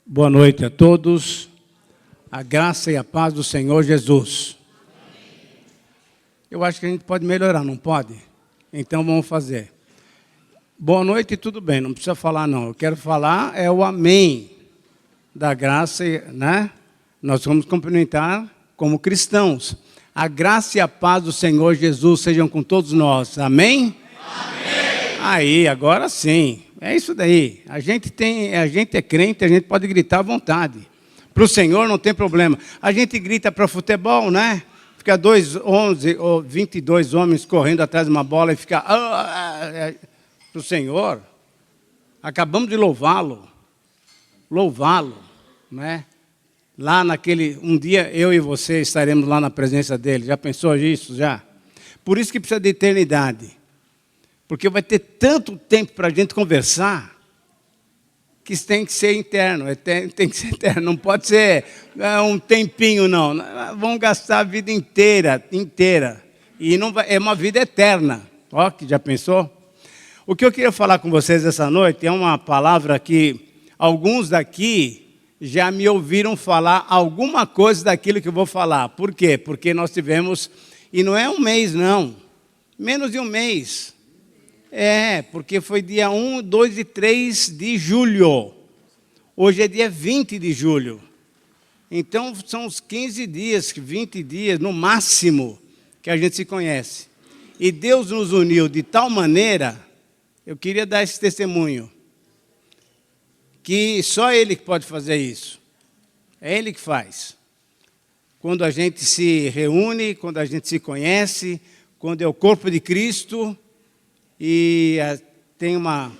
Boa noite a todos. A graça e a paz do Senhor Jesus. Eu acho que a gente pode melhorar, não pode? Então vamos fazer. Boa noite e tudo bem, não precisa falar não. Eu quero falar é o amém da graça, né? Nós vamos cumprimentar como cristãos. A graça e a paz do Senhor Jesus sejam com todos nós. Amém? Amém. Aí, agora sim. É isso daí. A gente é crente, a gente pode gritar à vontade. Para o Senhor não tem problema. A gente grita para futebol, né? Fica 11 ou 22 homens correndo atrás de uma bola e fica... Para o Senhor, acabamos de louvá-lo, né? Lá naquele... Um dia eu e você estaremos lá na presença dele. Já pensou nisso? Já? Por isso que precisa de eternidade. Porque vai ter tanto tempo para a gente conversar, que isso tem que ser interno, tem que ser eterno, não pode ser um tempinho, não. Vão gastar a vida inteira. E não vai, é uma vida eterna. Ó, que já pensou? O que eu queria falar com vocês essa noite é uma palavra que alguns daqui já me ouviram falar alguma coisa daquilo que eu vou falar. Por quê? Porque nós tivemos, e não é um mês, não, menos de um mês. Porque foi dia 1, 2 e 3 de julho. Hoje é dia 20 de julho. Então, são uns 15 dias, 20 dias, no máximo, que a gente se conhece. E Deus nos uniu de tal maneira, eu queria dar esse testemunho, que só Ele que pode fazer isso. É Ele que faz. Quando a gente se reúne, quando a gente se conhece, quando é o corpo de Cristo... E tem uma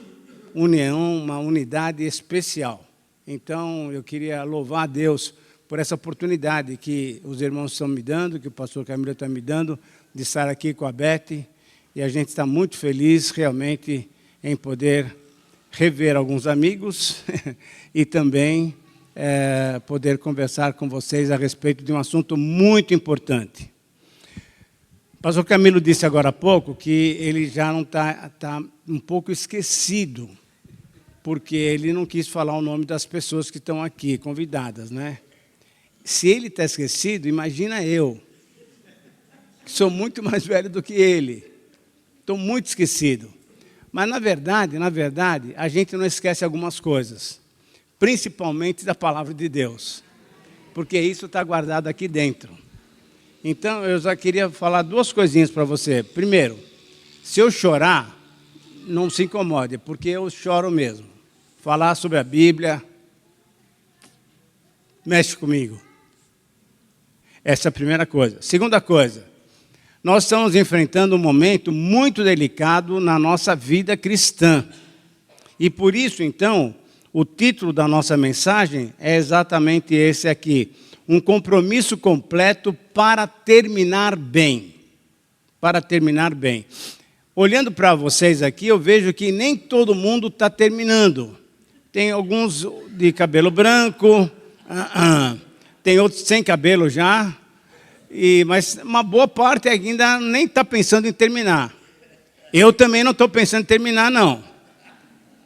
união, uma unidade especial. Então, eu queria louvar a Deus por essa oportunidade que os irmãos estão me dando, que o pastor Camilo está me dando, de estar aqui com a Beth. E a gente está muito feliz, realmente, em poder rever alguns amigos e também poder conversar com vocês a respeito de um assunto muito importante. O pastor Camilo disse agora há pouco que ele já não está um pouco esquecido, porque ele não quis falar o nome das pessoas que estão aqui, convidadas, né? Se ele está esquecido, imagina eu, que sou muito mais velho do que ele. Estou muito esquecido. Mas, na verdade, a gente não esquece algumas coisas, principalmente da palavra de Deus, porque isso está guardado aqui dentro. Então, eu já queria falar duas coisinhas para você. Primeiro, se eu chorar, não se incomode, porque eu choro mesmo. Falar sobre a Bíblia, mexe comigo. Essa é a primeira coisa. Segunda coisa, nós estamos enfrentando um momento muito delicado na nossa vida cristã. E por isso, então, o título da nossa mensagem é exatamente esse aqui. Um compromisso completo para terminar bem. Para terminar bem. Olhando para vocês aqui, eu vejo que nem todo mundo está terminando. Tem alguns de cabelo branco, tem outros sem cabelo já, mas uma boa parte ainda nem está pensando em terminar. Eu também não estou pensando em terminar, não.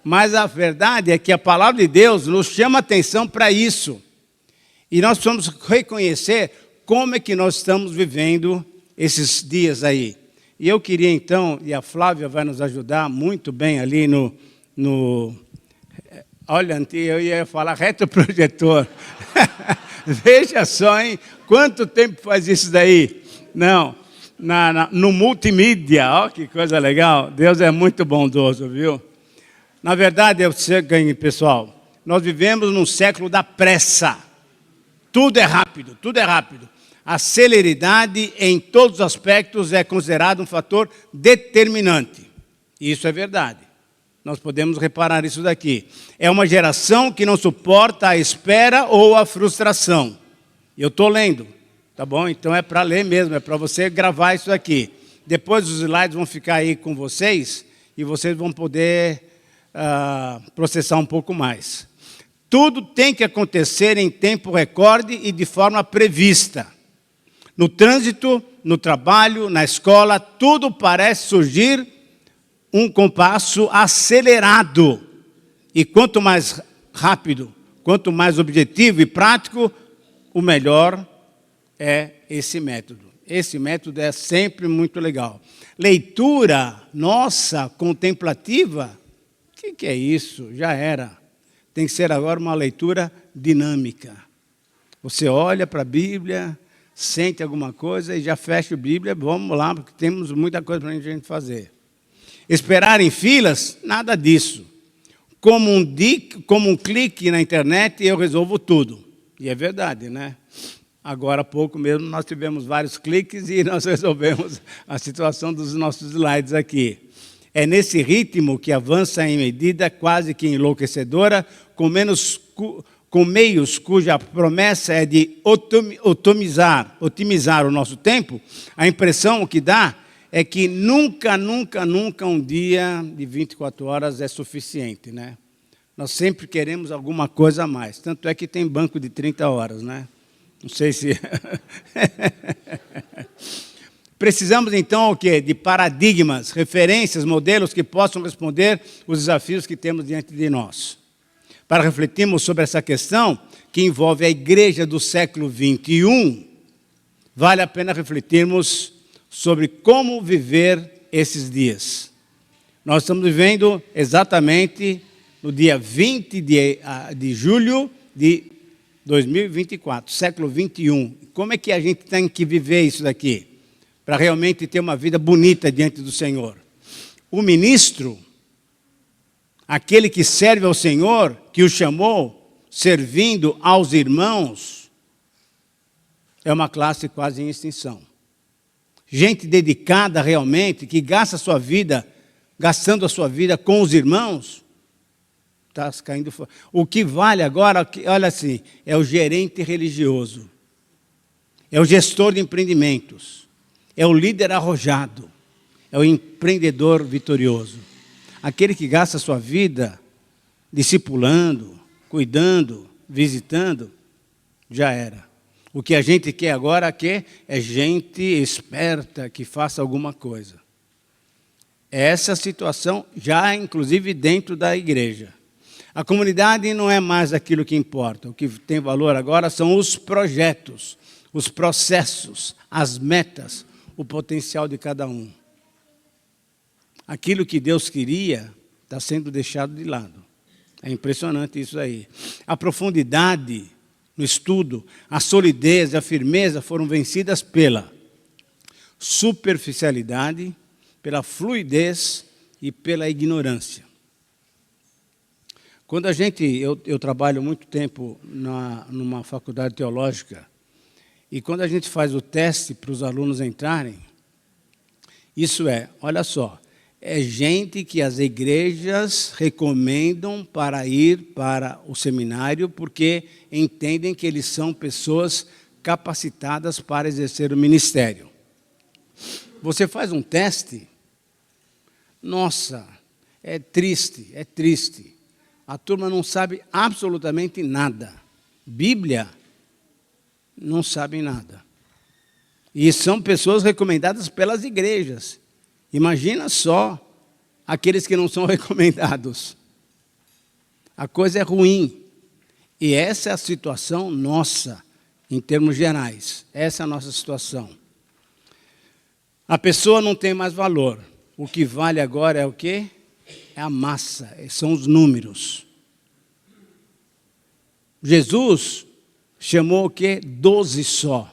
Mas a verdade é que a palavra de Deus nos chama a atenção para isso. E nós precisamos reconhecer como é que nós estamos vivendo esses dias aí. E eu queria então, e a Flávia vai nos ajudar muito bem ali olha, eu ia falar retroprojetor. Veja só, hein? Quanto tempo faz isso daí? Não, no multimídia, ó, que coisa legal. Deus é muito bondoso, viu? Na verdade, pessoal, nós vivemos num século da pressa. Tudo é rápido, tudo é rápido. A celeridade em todos os aspectos é considerado um fator determinante. Isso é verdade. Nós podemos reparar isso daqui. É uma geração que não suporta a espera ou a frustração. Eu estou lendo, tá bom? Então é para ler mesmo, é para você gravar isso aqui. Depois os slides vão ficar aí com vocês e vocês vão poder processar um pouco mais. Tudo tem que acontecer em tempo recorde e de forma prevista. No trânsito, no trabalho, na escola, tudo parece surgir um compasso acelerado. E quanto mais rápido, Quanto mais objetivo e prático, o melhor é esse método. Esse método é sempre muito legal. Leitura nossa, contemplativa, o que é isso? Já era. Tem que ser agora uma leitura dinâmica. Você olha para a Bíblia, sente alguma coisa e já fecha a Bíblia, vamos lá, porque temos muita coisa para a gente fazer. Esperar em filas, nada disso. Como um clique na internet, eu resolvo tudo. E é verdade, né? Agora há pouco mesmo nós tivemos vários cliques e nós resolvemos a situação dos nossos slides aqui. É nesse ritmo que avança em medida quase que enlouquecedora, com meios cuja promessa é de otimizar o nosso tempo. A impressão que dá é que nunca um dia de 24 horas é suficiente, né? Nós sempre queremos alguma coisa a mais. Tanto é que tem banco de 30 horas, né? Não sei se... Precisamos, então, o quê? De paradigmas, referências, modelos que possam responder os desafios que temos diante de nós. Para refletirmos sobre essa questão, que envolve a igreja do século XXI, vale a pena refletirmos sobre como viver esses dias. Nós estamos vivendo exatamente no dia 20 de julho de 2024, século XXI. Como é que a gente tem que viver isso daqui? Para realmente ter uma vida bonita diante do Senhor. O ministro, aquele que serve ao Senhor, que o chamou, servindo aos irmãos, é uma classe quase em extinção. Gente dedicada realmente, que gasta a sua vida, gastando a sua vida com os irmãos, está caindo fora. O que vale agora, olha assim, é o gerente religioso, é o gestor de empreendimentos, é o líder arrojado, é o empreendedor vitorioso. Aquele que gasta a sua vida discipulando, cuidando, visitando, já era. O que a gente quer agora é gente esperta que faça alguma coisa. Essa situação já, inclusive, dentro da igreja. A comunidade não é mais aquilo que importa. O que tem valor agora são os projetos, os processos, as metas, o potencial de cada um. Aquilo que Deus queria está sendo deixado de lado. É impressionante isso aí. A profundidade no estudo, a solidez e a firmeza foram vencidas pela superficialidade, pela fluidez e pela ignorância. Quando eu trabalho muito tempo numa faculdade teológica, e quando a gente faz o teste para os alunos entrarem, olha só, é gente que as igrejas recomendam para ir para o seminário porque entendem que eles são pessoas capacitadas para exercer o ministério. Você faz um teste, nossa, é triste. A turma não sabe absolutamente nada. Bíblia, não sabem nada. E são pessoas recomendadas pelas igrejas. Imagina só aqueles que não são recomendados. A coisa é ruim. E essa é a situação nossa, em termos gerais. Essa é a nossa situação. A pessoa não tem mais valor. O que vale agora é o quê? É a massa, são os números. Jesus chamou o quê? 12 só.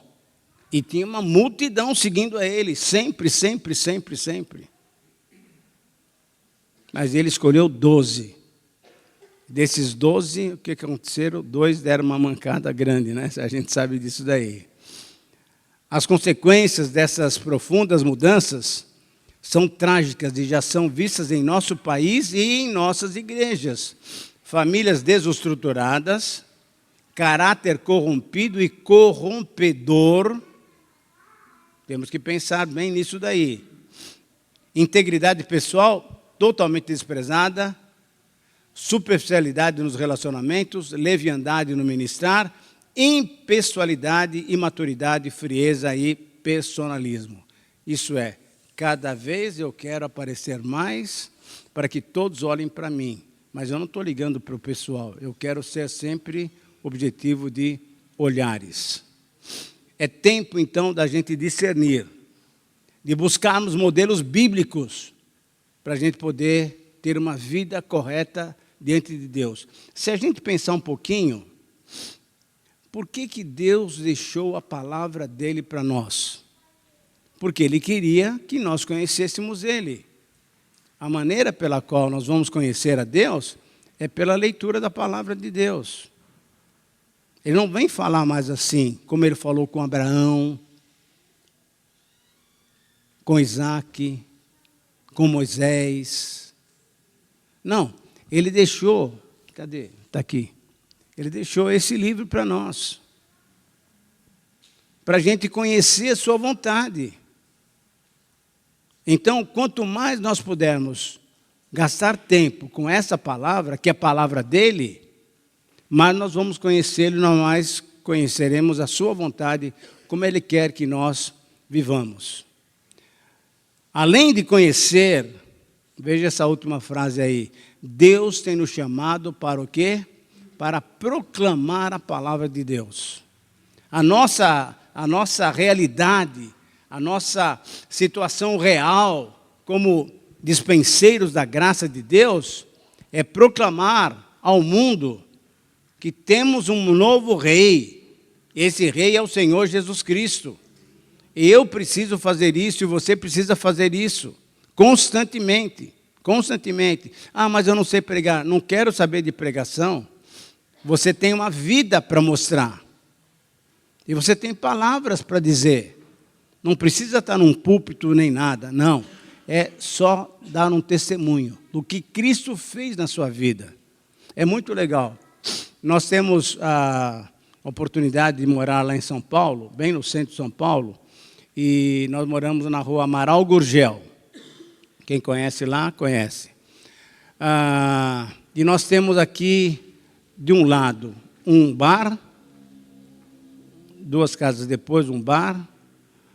E tinha uma multidão seguindo a ele, sempre. Mas ele escolheu 12. Desses 12, o que aconteceram? 2 deram uma mancada grande, né? A gente sabe disso daí. As consequências dessas profundas mudanças são trágicas e já são vistas em nosso país e em nossas igrejas. Famílias desestruturadas, caráter corrompido e corrompedor. Temos que pensar bem nisso daí. Integridade pessoal totalmente desprezada, superficialidade nos relacionamentos, leviandade no ministrar, impessoalidade, imaturidade, frieza e personalismo. Isso cada vez eu quero aparecer mais para que todos olhem para mim. mas eu não estou ligando para o pessoal. Eu quero ser sempre objetivo de olhares. É tempo, então, da gente discernir, de buscarmos modelos bíblicos para a gente poder ter uma vida correta diante de Deus. Se a gente pensar um pouquinho, por que Deus deixou a palavra dele para nós? Porque Ele queria que nós conhecêssemos Ele. A maneira pela qual nós vamos conhecer a Deus é pela leitura da palavra de Deus. Ele não vem falar mais assim, como Ele falou com Abraão, com Isaac, com Moisés. Não, Ele deixou, cadê? Está aqui. Ele deixou esse livro para nós, para a gente conhecer a sua vontade. Então, quanto mais nós pudermos gastar tempo com essa palavra, que é a palavra dele, mais nós vamos conhecê-lo, nós mais conheceremos a sua vontade, como ele quer que nós vivamos. Além de conhecer, veja essa última frase aí, Deus tem nos chamado para o quê? Para proclamar a palavra de Deus. A nossa realidade, a nossa situação real, como dispenseiros da graça de Deus, é proclamar ao mundo que temos um novo rei. Esse rei é o Senhor Jesus Cristo. Eu preciso fazer isso e você precisa fazer isso constantemente. Constantemente. Ah, mas eu não sei pregar. Não quero saber de pregação. Você tem uma vida para mostrar. E você tem palavras para dizer. Não precisa estar num púlpito nem nada, não. É só dar um testemunho do que Cristo fez na sua vida. É muito legal. Nós temos a oportunidade de morar lá em São Paulo, bem no centro de São Paulo, e nós moramos na rua Amaral Gurgel. Quem conhece lá, conhece. E nós temos aqui, de um lado, um bar, 2 casas depois, um bar,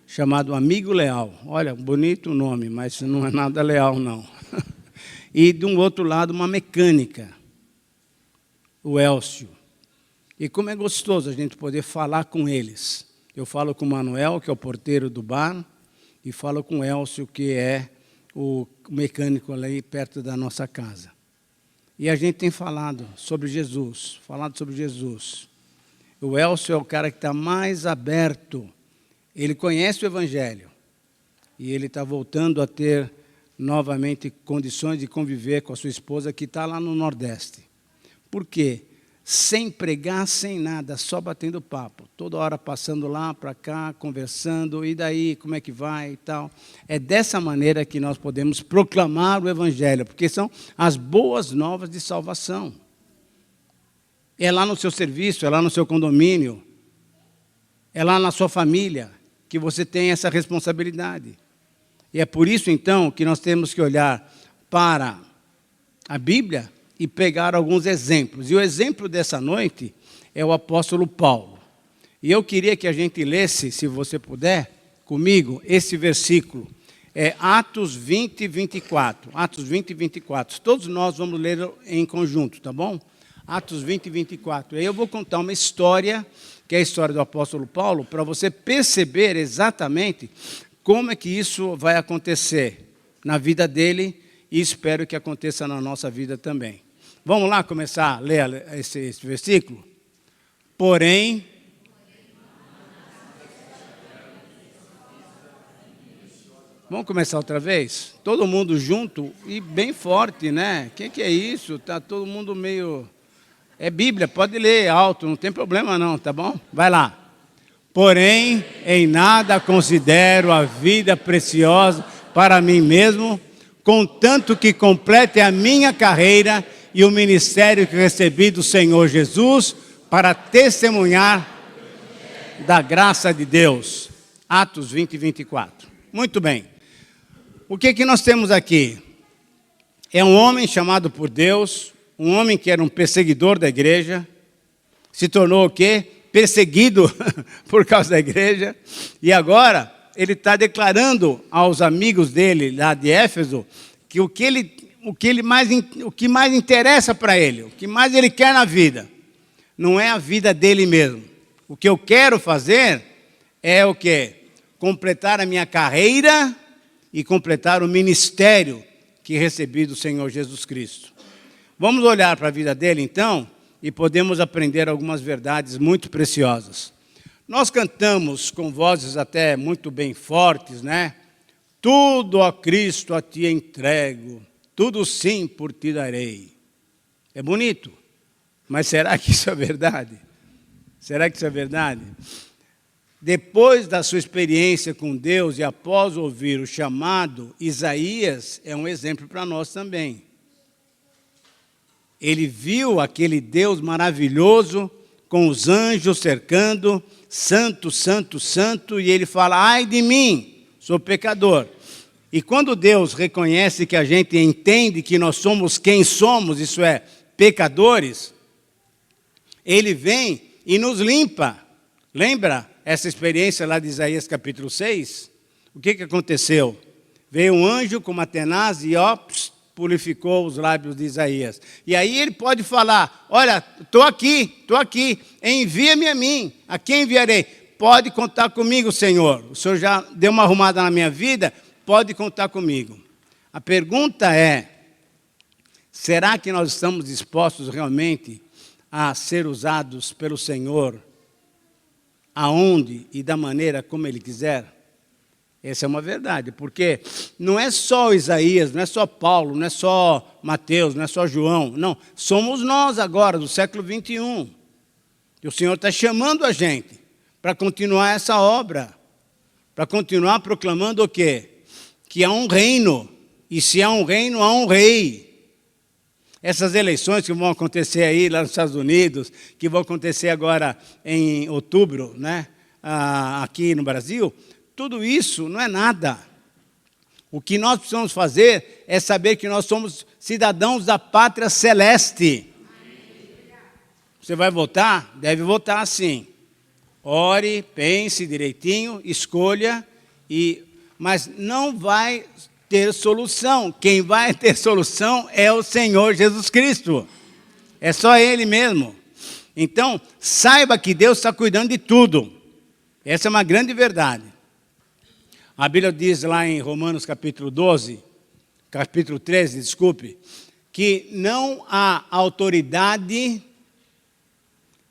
chamado Amigo Leal. Olha, bonito o nome, mas não é nada leal, não. E, de um outro lado, uma mecânica, o Elcio. E como é gostoso a gente poder falar com eles. Eu falo com o Manuel, que é o porteiro do bar, e falo com o Elcio, que é o mecânico ali perto da nossa casa. E a gente tem falado sobre Jesus, O Elcio é o cara que está mais aberto. Ele conhece o Evangelho. E ele está voltando a ter novamente condições de conviver com a sua esposa que está lá no Nordeste. Por quê? Sem pregar, sem nada, só batendo papo. Toda hora passando lá para cá, conversando, e daí, como é que vai e tal. É dessa maneira que nós podemos proclamar o Evangelho, porque são as boas novas de salvação. É lá no seu serviço, é lá no seu condomínio, é lá na sua família que você tem essa responsabilidade. E é por isso, então, que nós temos que olhar para a Bíblia e pegar alguns exemplos. E o exemplo dessa noite é o apóstolo Paulo. E eu queria que a gente lesse, se você puder, comigo, esse versículo. É Atos 20, 24. Atos 20 e 24. Todos nós vamos ler em conjunto, tá bom? Atos 20 e 24. Aí eu vou contar uma história, que é a história do apóstolo Paulo, para você perceber exatamente como é que isso vai acontecer na vida dele e espero que aconteça na nossa vida também. Vamos lá começar a ler esse versículo? Porém, vamos começar outra vez? Todo mundo junto e bem forte, né? O que é isso? Está todo mundo meio... É Bíblia, pode ler alto, não tem problema não, tá bom? Vai lá. Porém, em nada considero a vida preciosa para mim mesmo, contanto que complete a minha carreira e o ministério que recebi do Senhor Jesus para testemunhar da graça de Deus. Atos 20 e 24. Muito bem. O que nós temos aqui? É um homem chamado por Deus, um homem que era um perseguidor da igreja, se tornou o quê? Perseguido por causa da igreja, e agora ele está declarando aos amigos dele lá de Éfeso que o que ele o que mais interessa para ele, o que mais ele quer na vida, não é a vida dele mesmo. O que eu quero fazer é o quê? Completar a minha carreira e completar o ministério que recebi do Senhor Jesus Cristo. Vamos olhar para a vida dele, então, e podemos aprender algumas verdades muito preciosas. Nós cantamos com vozes até muito bem fortes, né? Tudo a Cristo a ti entrego, tudo sim por ti darei. É bonito, mas será que isso é verdade? Será que isso é verdade? Depois da sua experiência com Deus e após ouvir o chamado, Isaías é um exemplo para nós também. Ele viu aquele Deus maravilhoso, com os anjos cercando, santo, santo, santo, e ele fala, ai de mim, sou pecador. E quando Deus reconhece que a gente entende que nós somos quem somos, isso é, pecadores, ele vem e nos limpa. Lembra essa experiência lá de Isaías capítulo 6? O que aconteceu? Veio um anjo com uma tenaz e purificou os lábios de Isaías. E aí ele pode falar, olha, estou aqui, envia-me a mim, a quem enviarei? Pode contar comigo, Senhor. O Senhor já deu uma arrumada na minha vida, pode contar comigo. A pergunta é, será que nós estamos dispostos realmente a ser usados pelo Senhor aonde e da maneira como Ele quiser? Essa é uma verdade, porque não é só Isaías, não é só Paulo, não é só Mateus, não é só João, não. Somos nós agora, do século 21. E o Senhor está chamando a gente para continuar essa obra, para continuar proclamando o quê? Que há um reino, e se há um reino, há um rei. Essas eleições que vão acontecer aí lá nos Estados Unidos, que vão acontecer agora em outubro, né, aqui no Brasil, tudo isso não é nada. O que nós precisamos fazer é saber que nós somos cidadãos da pátria celeste. Você vai votar? Deve votar sim. Ore, pense direitinho, escolha, mas não vai ter solução. Quem vai ter solução é o Senhor Jesus Cristo. É só Ele mesmo. Então, saiba que Deus está cuidando de tudo. Essa é uma grande verdade. A Bíblia diz lá em Romanos capítulo 13, que não há autoridade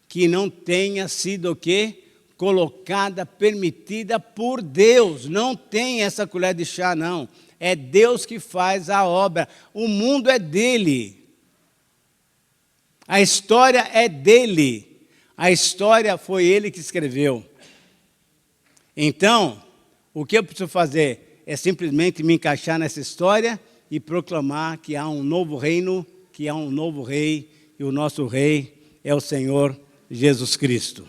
que não tenha sido o quê? Colocada, permitida por Deus. Não tem essa colher de chá, não. É Deus que faz a obra. O mundo é dele. A história é dele. A história foi ele que escreveu. Então, o que eu preciso fazer é simplesmente me encaixar nessa história e proclamar que há um novo reino, que há um novo rei, e o nosso rei é o Senhor Jesus Cristo.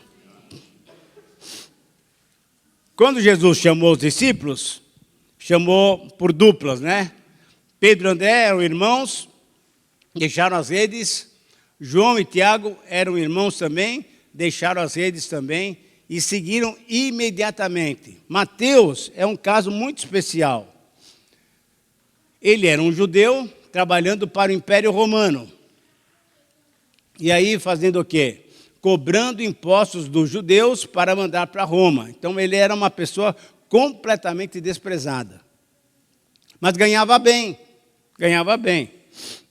Quando Jesus chamou os discípulos, chamou por duplas, né? Pedro e André eram irmãos, deixaram as redes. João e Tiago eram irmãos também, deixaram as redes também e seguiram imediatamente. Mateus é um caso muito especial. Ele era um judeu trabalhando para o Império Romano. E aí fazendo o quê? Cobrando impostos dos judeus para mandar para Roma. Então ele era uma pessoa completamente desprezada. Mas ganhava bem, ganhava bem.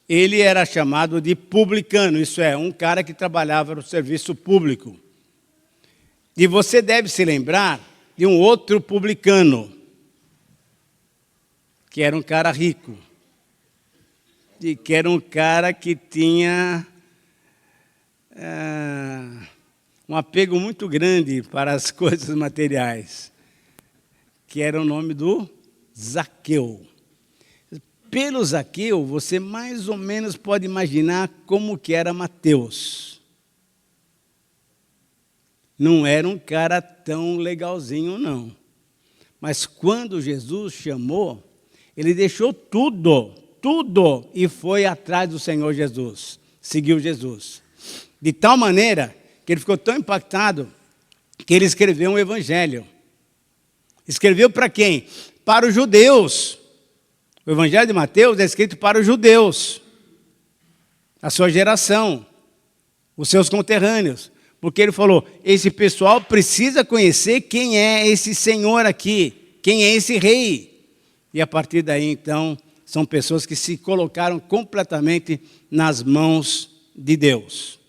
Ele era chamado de publicano, isso é, um cara que trabalhava no serviço público. E você deve se lembrar de um outro publicano, que era um cara rico, e que era um cara que tinha um apego muito grande para as coisas materiais, que era o nome do Zaqueu. Pelo Zaqueu, você mais ou menos pode imaginar como que era Mateus. Não era um cara tão legalzinho, não. Mas quando Jesus chamou, ele deixou tudo, e foi atrás do Senhor Jesus. Seguiu Jesus. De tal maneira que ele ficou tão impactado que ele escreveu um evangelho. Escreveu para quem? Para os judeus. O Evangelho de Mateus é escrito para os judeus, a sua geração, os seus conterrâneos. Porque ele falou, esse pessoal precisa conhecer quem é esse Senhor aqui, quem é esse rei. E a partir daí, então, são pessoas que se colocaram completamente nas mãos de Deus.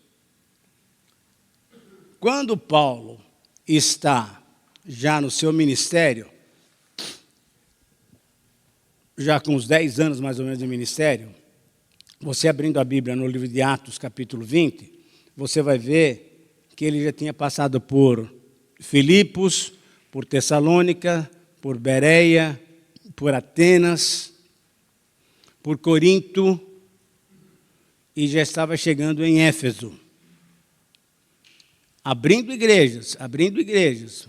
Quando Paulo está já no seu ministério, já com uns 10 anos mais ou menos de ministério, você abrindo a Bíblia no livro de Atos, capítulo 20, você vai ver que ele já tinha passado por Filipos, por Tessalônica, por Bereia, por Atenas, por Corinto, e já estava chegando em Éfeso. Abrindo igrejas,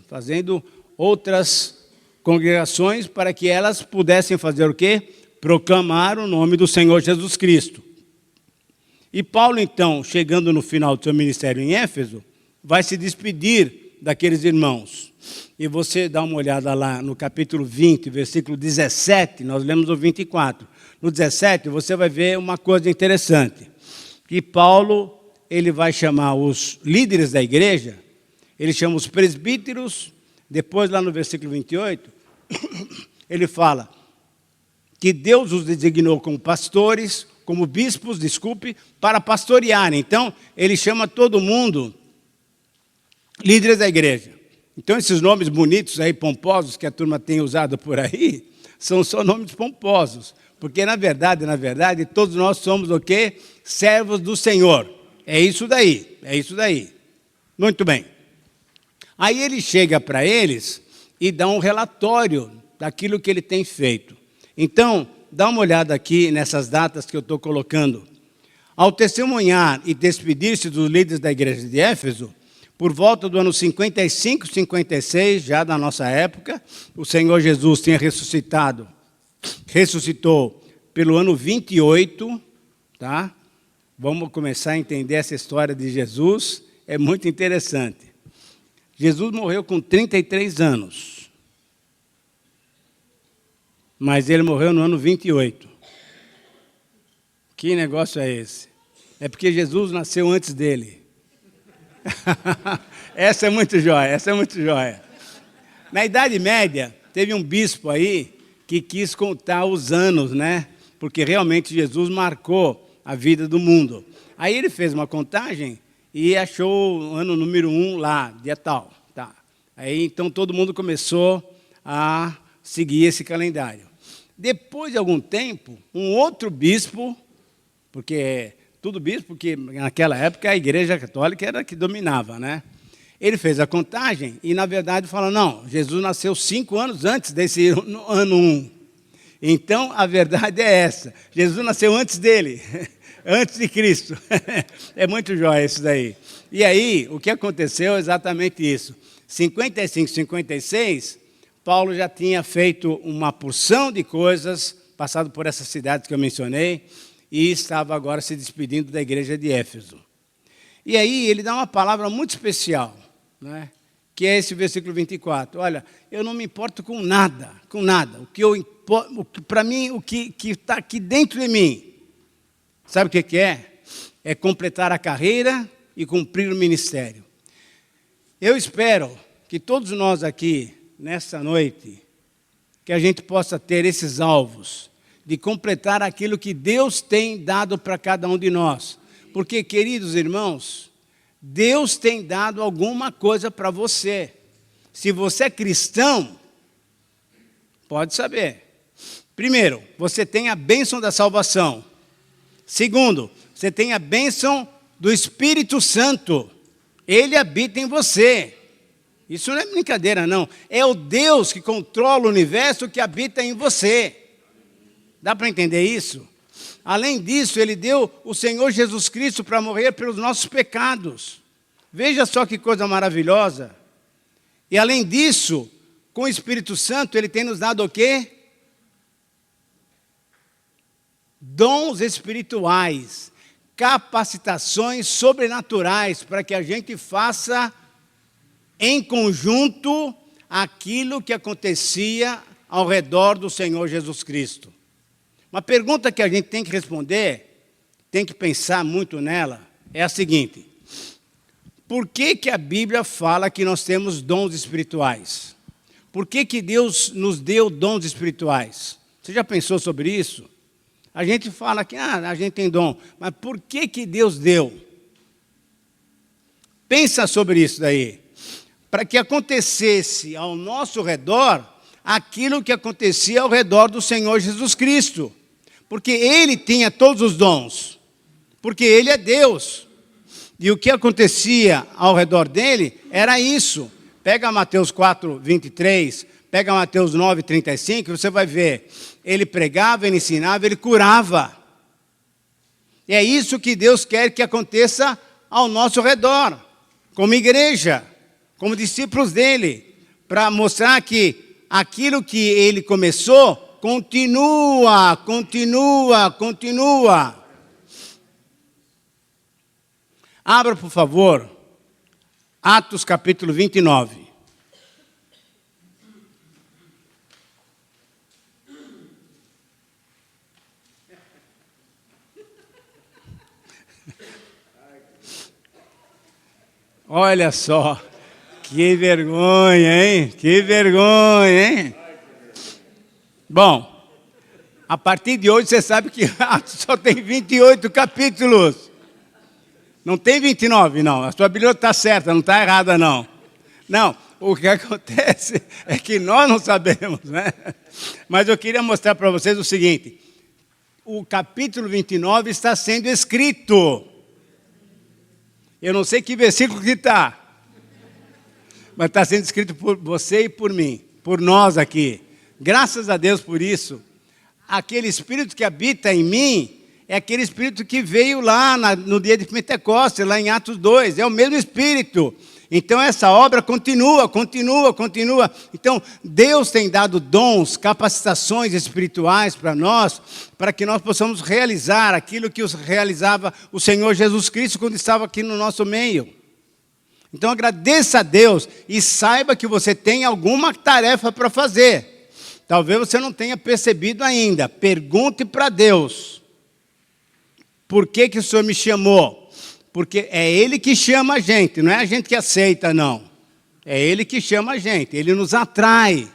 fazendo outras congregações para que elas pudessem fazer o quê? Proclamar o nome do Senhor Jesus Cristo. E Paulo, então, chegando no final do seu ministério em Éfeso, vai se despedir daqueles irmãos. E você dá uma olhada lá no capítulo 20, versículo 17, nós lemos o 24. No 17, você vai ver uma coisa interessante. Que Paulo, ele vai chamar os líderes da igreja, ele chama os presbíteros, depois lá no versículo 28, ele fala que Deus os designou como pastores, como bispos, para pastorearem. Então, ele chama todo mundo líderes da igreja. Então, esses nomes bonitos aí, pomposos, que a turma tem usado por aí, são só nomes pomposos. Porque, na verdade, todos nós somos o quê? Servos do Senhor. É isso daí. Muito bem. Aí ele chega para eles e dá um relatório daquilo que ele tem feito. Então, dá uma olhada aqui nessas datas que eu estou colocando. Ao testemunhar e despedir-se dos líderes da igreja de Éfeso, por volta do ano 55, 56, já da nossa época, o Senhor Jesus tinha ressuscitou pelo ano 28, tá? Vamos começar a entender essa história de Jesus, é muito interessante. Jesus morreu com 33 anos, mas ele morreu no ano 28. Que negócio é esse? É porque Jesus nasceu antes dele. Essa é muito jóia. Na Idade Média, teve um bispo aí que quis contar os anos, né? Porque realmente Jesus marcou a vida do mundo. Aí ele fez uma contagem e achou o ano número 1 lá, dia tal. Tá. Aí então todo mundo começou a seguir esse calendário. Depois de algum tempo, um outro bispo, porque naquela época a igreja católica era a que dominava, né? Ele fez a contagem e, na verdade, fala, não, Jesus nasceu 5 anos antes desse ano 1. Então, a verdade é essa. Jesus nasceu antes dele, antes de Cristo. É muito jóia isso daí. E aí, o que aconteceu é exatamente isso. 55, 56, Paulo já tinha feito uma porção de coisas, passado por essas cidades que eu mencionei, e estava agora se despedindo da igreja de Éfeso. E aí ele dá uma palavra muito especial, né? Que é esse versículo 24. Olha, eu não me importo com nada. Para mim, o que está aqui dentro de mim, sabe o que é? É completar a carreira e cumprir o ministério. Eu espero que todos nós aqui, nessa noite, que a gente possa ter esses alvos, de completar aquilo que Deus tem dado para cada um de nós. Porque, queridos irmãos, Deus tem dado alguma coisa para você. Se você é cristão, pode saber. Primeiro, você tem a bênção da salvação. Segundo, você tem a bênção do Espírito Santo. Ele habita em você. Isso não é brincadeira, não. É o Deus que controla o universo que habita em você. Dá para entender isso? Além disso, ele deu o Senhor Jesus Cristo para morrer pelos nossos pecados. Veja só que coisa maravilhosa. E além disso, com o Espírito Santo, ele tem nos dado o quê? Dons espirituais, capacitações sobrenaturais, para que a gente faça em conjunto aquilo que acontecia ao redor do Senhor Jesus Cristo. Uma pergunta que a gente tem que responder, tem que pensar muito nela, é a seguinte: por que que a Bíblia fala que nós temos dons espirituais? Por que que Deus nos deu dons espirituais? Você já pensou sobre isso? A gente fala que a gente tem dom, mas por que que Deus deu? Pensa sobre isso daí. Para que acontecesse ao nosso redor aquilo que acontecia ao redor do Senhor Jesus Cristo. Porque Ele tinha todos os dons. Porque Ele é Deus. E o que acontecia ao redor dele era isso. Pega Mateus 4, 23, pega Mateus 9, 35, você vai ver. Ele pregava, ele ensinava, ele curava. E é isso que Deus quer que aconteça ao nosso redor, como igreja, como discípulos dele, para mostrar que aquilo que ele começou, continua. Abra, por favor, Atos capítulo 29. Olha só, que vergonha, hein? Que vergonha, hein? Bom, a partir de hoje você sabe que Atos só tem 28 capítulos. Não tem 29, não. A sua Bíblia está certa, não está errada, não. Não, o que acontece é que nós não sabemos, né? Mas eu queria mostrar para vocês o seguinte. O capítulo 29 está sendo escrito. Eu não sei que versículo que está. Mas está sendo escrito por você e por mim. Por nós aqui. Graças a Deus por isso. Aquele Espírito que habita em mim é aquele Espírito que veio lá no dia de Pentecostes, lá em Atos 2. É o mesmo Espírito. Então essa obra continua. Então Deus tem dado dons, capacitações espirituais para nós, para que nós possamos realizar aquilo que realizava o Senhor Jesus Cristo quando estava aqui no nosso meio. Então agradeça a Deus e saiba que você tem alguma tarefa para fazer. Talvez você não tenha percebido ainda. Pergunte para Deus. Por que que o Senhor me chamou? Porque é Ele que chama a gente, não é a gente que aceita, não. É Ele que chama a gente, Ele nos atrai.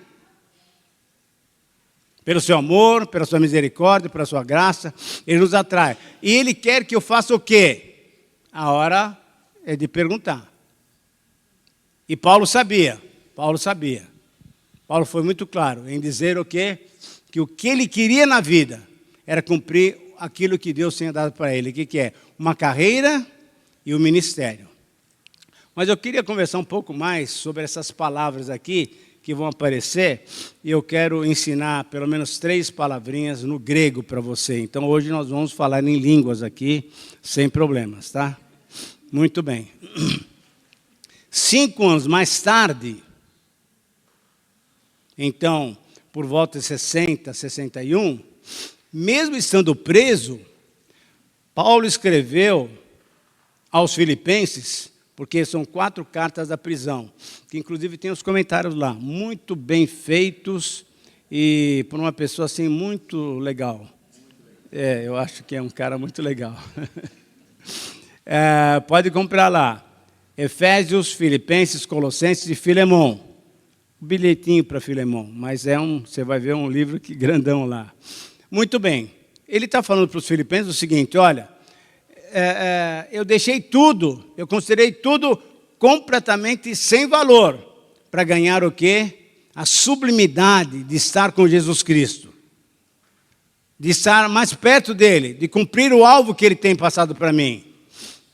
Pelo seu amor, pela sua misericórdia, pela sua graça, Ele nos atrai. E Ele quer que eu faça o quê? A hora é de perguntar. E Paulo sabia. Paulo foi muito claro em dizer o quê? Que o que ele queria na vida era cumprir aquilo que Deus tinha dado para ele. O que é? Uma carreira e um ministério. Mas eu queria conversar um pouco mais sobre essas palavras aqui que vão aparecer, e eu quero ensinar pelo menos 3 palavrinhas no grego para você. Então hoje nós vamos falar em línguas aqui, sem problemas, tá? Muito bem. 5 anos mais tarde, então, por volta de 60, 61, mesmo estando preso, Paulo escreveu aos Filipenses, porque são 4 cartas da prisão, que inclusive tem os comentários lá, muito bem feitos e por uma pessoa assim muito legal. Eu acho que é um cara muito legal. Pode comprar lá. Efésios, Filipenses, Colossenses e Filemon. Um bilhetinho para Filemon, mas você vai ver um livro grandão lá. Muito bem. Ele está falando para os filipenses o seguinte, olha, eu deixei tudo, eu considerei tudo completamente sem valor para ganhar o quê? A sublimidade de estar com Jesus Cristo. De estar mais perto dele, de cumprir o alvo que ele tem passado para mim.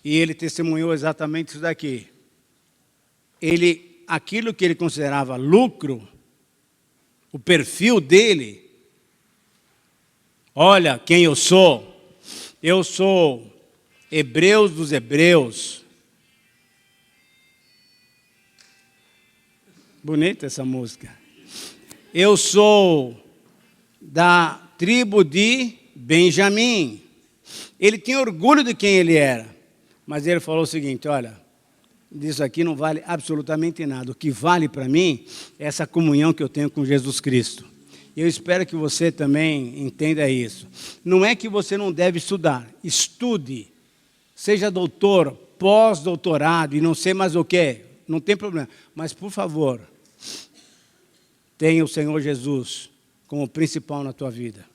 E ele testemunhou exatamente isso daqui. Aquilo que ele considerava lucro, o perfil dele, olha quem eu sou Hebreus dos Hebreus. Bonita essa música. Eu sou da tribo de Benjamim. Ele tinha orgulho de quem ele era. Mas ele falou o seguinte, olha, isso aqui não vale absolutamente nada. O que vale para mim é essa comunhão que eu tenho com Jesus Cristo. Eu espero que você também entenda isso. Não é que você não deve estudar. Estude. Seja doutor, pós-doutorado e não sei mais o quê. Não tem problema. Mas, por favor, tenha o Senhor Jesus como principal na tua vida.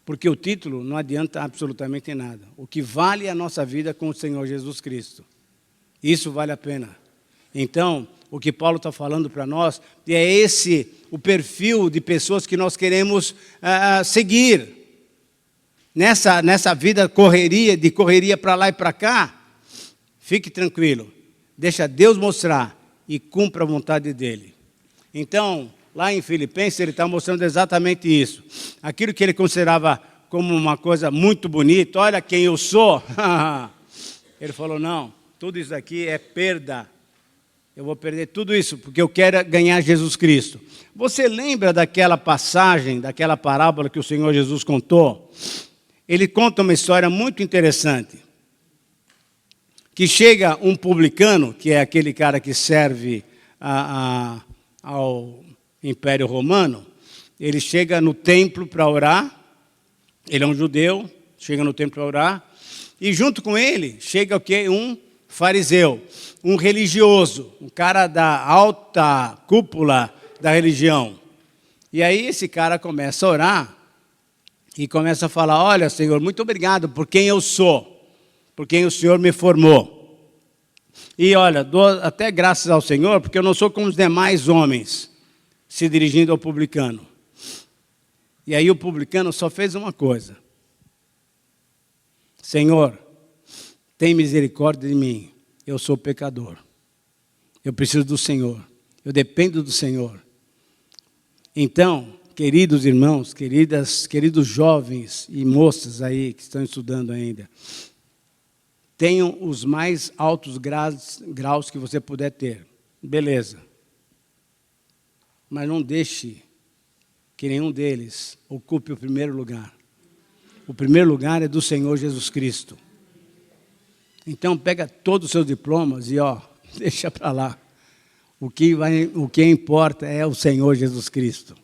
Porque o título não adianta absolutamente nada. O que vale é a nossa vida com o Senhor Jesus Cristo. Isso vale a pena. Então, o que Paulo está falando para nós é esse o perfil de pessoas que nós queremos seguir. Nessa vida de correria para lá e para cá, fique tranquilo. Deixa Deus mostrar e cumpra a vontade dEle. Então, lá em Filipenses, ele está mostrando exatamente isso. Aquilo que ele considerava como uma coisa muito bonita, olha quem eu sou. Ele falou, não, tudo isso aqui é perda. Eu vou perder tudo isso, porque eu quero ganhar Jesus Cristo. Você lembra daquela passagem, daquela parábola que o Senhor Jesus contou? Ele conta uma história muito interessante. Que chega um publicano, que é aquele cara que serve ao Império Romano, ele chega no templo para orar, ele é um judeu, chega no templo para orar, e junto com ele chega o quê? Um fariseu, um religioso, um cara da alta cúpula da religião. E aí esse cara começa a orar e começa a falar, olha, Senhor, muito obrigado por quem eu sou, por quem o Senhor me formou. E olha, dou até graças ao Senhor, porque eu não sou como os demais homens, se dirigindo ao publicano. E aí o publicano só fez uma coisa. Senhor, tem misericórdia de mim, eu sou pecador. Eu preciso do Senhor, eu dependo do Senhor. Então, queridos irmãos, queridos jovens e moças aí que estão estudando ainda, tenham os mais altos graus que você puder ter. Beleza. Mas não deixe que nenhum deles ocupe o primeiro lugar. O primeiro lugar é do Senhor Jesus Cristo. Então, pega todos os seus diplomas e, deixa para lá. O que importa é o Senhor Jesus Cristo.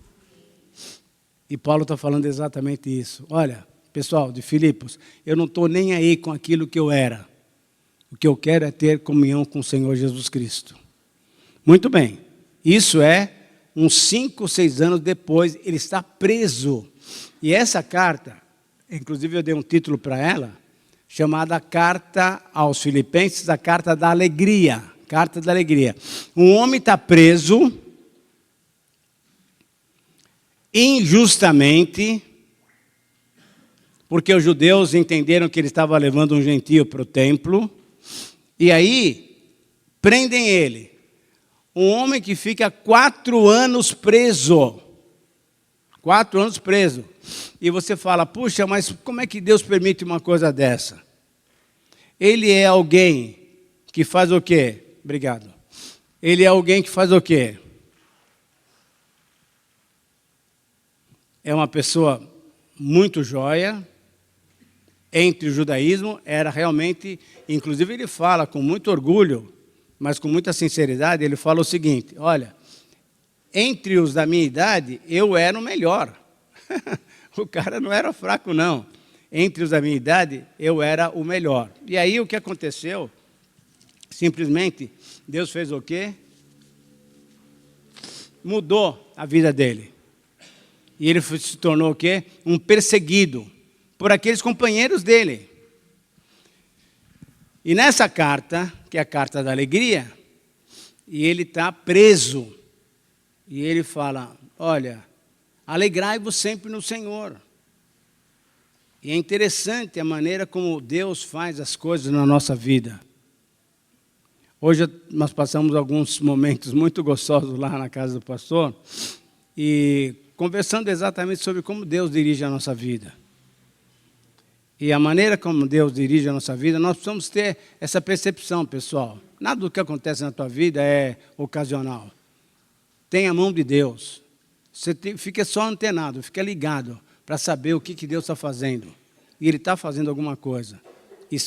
E Paulo está falando exatamente isso. Olha, pessoal de Filipos, eu não estou nem aí com aquilo que eu era. O que eu quero é ter comunhão com o Senhor Jesus Cristo. Muito bem. Isso é uns 5, 6 anos depois, ele está preso. E essa carta, inclusive eu dei um título para ela, chamada Carta aos Filipenses, a Carta da Alegria. Carta da Alegria. Um homem está preso, injustamente, porque os judeus entenderam que ele estava levando um gentio para o templo, e aí prendem ele. Um homem que fica 4 anos preso. 4 anos preso. E você fala, puxa, mas como é que Deus permite uma coisa dessa? Ele é alguém que faz o quê? Obrigado. Ele é alguém que faz o quê? É uma pessoa muito joia. Entre o judaísmo, era realmente... Inclusive, ele fala com muito orgulho, mas com muita sinceridade, ele fala o seguinte, olha, entre os da minha idade, eu era o melhor. O cara não era fraco, não. Entre os da minha idade, eu era o melhor. E aí, o que aconteceu? Simplesmente, Deus fez o quê? Mudou a vida dele. E ele se tornou o quê? Um perseguido por aqueles companheiros dele. E nessa carta, que é a Carta da Alegria, e ele está preso. E ele fala, olha, alegrai-vos sempre no Senhor. E é interessante a maneira como Deus faz as coisas na nossa vida. Hoje nós passamos alguns momentos muito gostosos lá na casa do pastor, e conversando exatamente sobre como Deus dirige a nossa vida. E a maneira como Deus dirige a nossa vida, nós precisamos ter essa percepção, pessoal. Nada do que acontece na tua vida é ocasional. Tem a mão de Deus. Fica só antenado, fica ligado para saber o que Deus está fazendo. E Ele está fazendo alguma coisa. E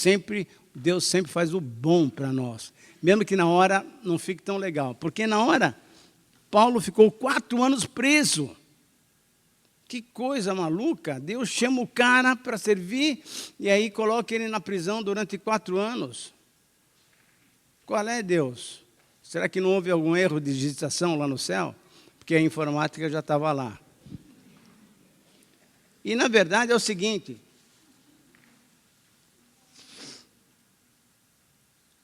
Deus sempre faz o bom para nós. Mesmo que na hora não fique tão legal. Porque na hora Paulo ficou 4 anos preso. Que coisa maluca. Deus chama o cara para servir e aí coloca ele na prisão durante 4 anos. Qual é, Deus? Será que não houve algum erro de digitação lá no céu? Porque a informática já estava lá. E, na verdade, é o seguinte.